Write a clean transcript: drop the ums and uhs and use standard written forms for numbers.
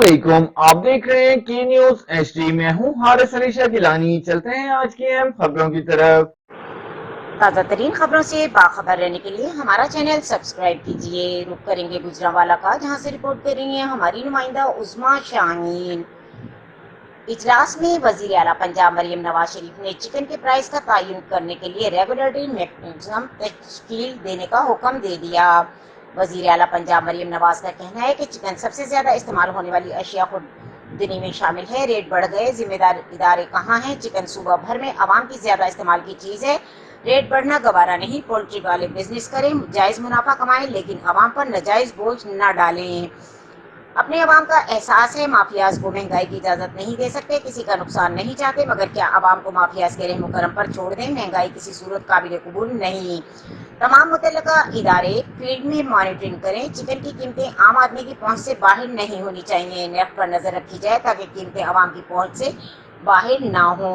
अस्सलामुअलैकुम। आप देख रहे हैं की न्यूज एचडी। मैं हूं हारिस अली शाह गिलानी। चलते हैं आज की अहम खबरों की तरफ। ताज़ा तरीन खबरों से बाखबर रहने के लिए हमारा चैनल सब्सक्राइब कीजिए। रुक करेंगे गुजरांवाला का, जहां से रिपोर्ट कर रही हैं हमारी नुमाइंदा उस्मा शाहीन। इजलास में वजीर आला पंजाब मरियम नवाज शरीफ ने चिकन के प्राइस का तयन करने के लिए रेगुलेटरी मैकेनिज्म तश्कील देने का हुक्म दे दिया। वजीर आला पंजाब मरियम नवाज का कहना है कि चिकन सबसे ज्यादा इस्तेमाल होने वाली अशिया खुर्दनी में शामिल है। रेट बढ़ गए, जिम्मेदार इदारे कहाँ हैं? चिकन सूबा भर में आवाम की ज्यादा इस्तेमाल की चीज है। रेट बढ़ना गवारा नहीं। पोल्ट्री वाले बिजनेस करें, जायज मुनाफा कमाएं, लेकिन आवाम पर नाजायज बोझ न डालें। अपने अवाम का एहसास है, माफियाज को महंगाई की इजाजत नहीं दे सकते, किसी का नुकसान नहीं चाहते, मगर क्या अवाम को माफियाज के रहम करम पर छोड़ दें? महंगाई किसी सूरत काबिल कबूल नहीं। तमाम मुतल्लिका इदारे फील्ड में मॉनिटरिंग करें। चिकन की कीमतें आम आदमी की पहुंच से बाहर नहीं होनी चाहिए। नर्ख पर नजर रखी जाए ताकि कीमतें अवाम की पहुंच से बाहर ना हो।